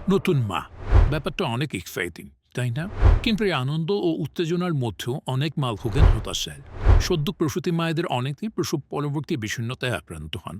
নতুন মা ব্যাপারটা অনেক এক্সাইটিং, তাই না? কিন্তু এই আনন্দ ও উত্তেজনার মধ্যেও অনেক মা ভোগেন হতাশায়। সদ্য প্রসূতি মায়েদের অনেকেই প্রসব পরবর্তী বিষণ্ণতায় আক্রান্ত হন,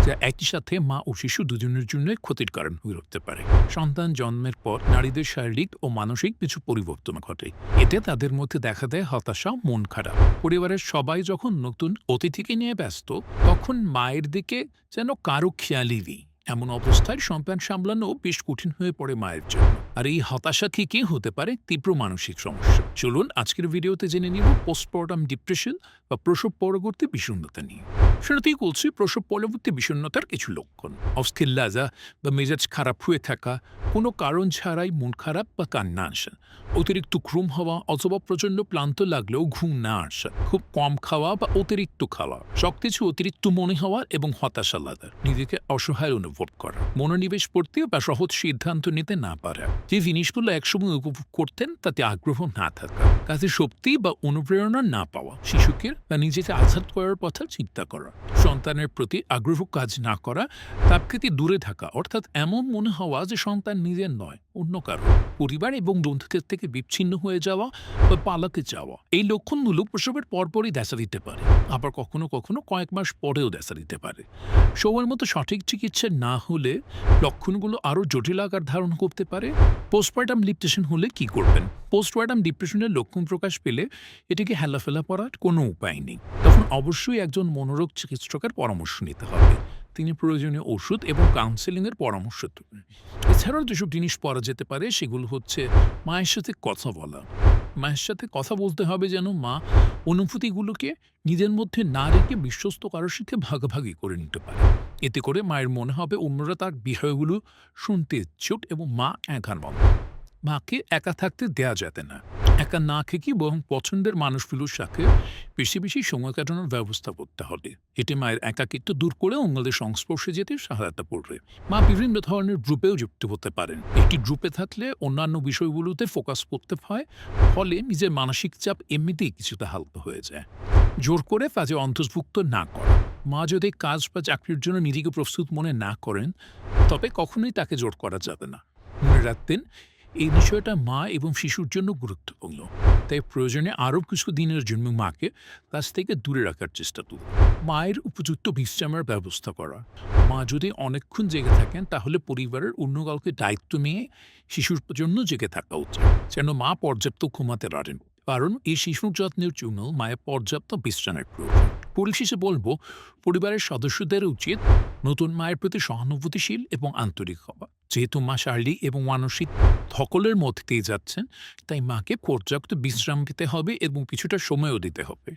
যা একই সাথে মা ও শিশু দুজনের জন্য ক্ষতির কারণ হয়ে উঠতে পারে। সন্তান জন্মের পর নারীদের শারীরিক ও মানসিক কিছু পরিবর্তন ঘটে। এতে তাদের মধ্যে দেখা দেয় হতাশা, মন খারাপ। পরিবারের সবাই যখন নতুন অতিথিকে নিয়ে ব্যস্ত, তখন মায়ের দিকে যেন কারো খেয়ালই নেই। এমন অবস্থায় সন্তান সামলানো বেশ কঠিন হয়ে পড়ে মায়ের জন্য। আর এই হতাশা থেকেই হতে পারে তীব্র মানসিক সমস্যা। চলুন আজকের ভিডিওতে জেনে নিব পোস্টপার্টাম ডিপ্রেশন বা প্রসব পরবর্তী বিষণ্ণতা নিয়ে। শুরুতেই বলছি প্রসব পরবর্তী বিষণ্ণতার কিছু লক্ষণ। অস্থির লাগা বা মেজাজ খারাপ হয়ে থাকা, কোনো কারণ ছাড়াই মন খারাপ বা কান্না আসা, অতিরিক্ত ঘুম হওয়া অথবা প্রচণ্ড ক্লান্ত লাগলেও ঘুম না আসা, খুব কম খাওয়া বা অতিরিক্ত খাওয়া, সবকিছু অতিরিক্ত মনে হওয়া এবং হতাশা লাগা, নিজেকে অসহায় অনুভব করা, মনোনিবেশ করতে বা সহজ সিদ্ধান্ত নিতে না পারা, যে জিনিসগুলো একসময় উপভোগ করতেন তাতে আগ্রহ না থাকা, কাজে শক্তি বা অনুপ্রেরণা না পাওয়া, শিশুকে বা নিজেকে আঘাত করার কথা চিন্তা করা, সন্তানের প্রতি আগ্রহ কাজ না করা, তার থেকে দূরে থাকা, অর্থাৎ এমন মনে হওয়া যে সন্তান নিজের নয়, অন্য কারো, পরিবার এবং বন্ধুদের থেকে বিচ্ছিন্ন হয়ে যাওয়া বা পালাতে যাওয়া। এই লক্ষণগুলো প্রসবের পরপরই দেখা দিতে পারে, আবার কখনো কখনো কয়েক মাস পরেও দেখা দিতে পারে। সময়ের মতো সঠিক চিকিৎসা না হলে লক্ষণগুলো আরও জটিল আকার ধারণ করতে পারে। পোস্টপার্টাম ডিপ্রেশন হলে কি করবেন? পোস্টপার্টাম ডিপ্রেশনের লক্ষণ প্রকাশ পেলে এটিকে হেলাফেলা করার কোনো উপায় নেই। তখন অবশ্যই একজন মনোরোগ চিকিৎসকের পরামর্শ নিতে হবে। তিনি প্রয়োজনীয় ওষুধ এবং কাউন্সেলিংয়ের পরামর্শ দেবেন। এছাড়াও যেসব জিনিস পড়া যেতে পারে সেগুলো হচ্ছে মায়ের সাথে কথা বলা। মায়ের সাথে কথা বলতে হবে যেন মা অনুভূতিগুলোকে নিজের মধ্যে না রেখে বিশ্বস্ত কারোর সাথে ভাগাভাগি করে নিতে পারে। এতে করে মায়ের মনে হবে অন্যরা তার বিষয়গুলো শুনতে ইচ্ছুক এবং মা একা নন। মাকে একা থাকতে দেয়া যাবে না। একা না থেকে বরং পছন্দের মানুষগুলোর সাথে বেশি বেশি সময় কাটানোর ব্যবস্থা করতে হবে। এতে মায়ের একাকিত্ব দূর করে অন্যদের সংস্পর্শে যেতে সহায়তা করবে। মা বিভিন্ন ধরনের গ্রুপেও যুক্ত হতে পারেন। একটি গ্রুপে থাকলে অন্যান্য বিষয়গুলোতে ফোকাস করতে হয়, ফলে নিজের মানসিক চাপ এমনিতেই কিছুটা হালকা হয়ে যায়। জোর করে কাজে অন্তর্ভুক্ত না করা। মা যদি কাজ বা চাকরির জন্য নিজেকে প্রস্তুত মনে না করেন, তবে কখনোই তাকে জোর করা যাবে না। মনে রাখতেন, এই বিষয়টা মা এবং শিশুর জন্য গুরুত্বপূর্ণ। তাই প্রয়োজনে আরও কিছু দিনের জন্য মাকে কাছ থেকে দূরে রাখার চেষ্টা করুন। মায়ের উপযুক্ত বিশ্রামের ব্যবস্থা করা। মা যদি অনেকক্ষণ জেগে থাকেন, তাহলে পরিবারের অন্য কাউকে দায়িত্ব নিয়ে শিশুর জন্য জেগে থাকা উচিত, যেন মা পর্যাপ্ত ঘুমাতে পারেন। কারণ এই শিশুর যত্নের জন্য মায়ের পর্যাপ্ত বিশ্রামের প্রয়োজন। পরিশেষে বলবো, পরিবারের সদস্যদের উচিত নতুন মায়ের প্রতি সহানুভূতিশীল এবং আন্তরিক হওয়া। যেহেতু মা শারীরিক এবং মানসিক ধকলের মধ্যে দিয়ে যাচ্ছেন, তাই মাকে পর্যাপ্ত বিশ্রাম দিতে হবে এবং কিছুটা সময়ও দিতে হবে।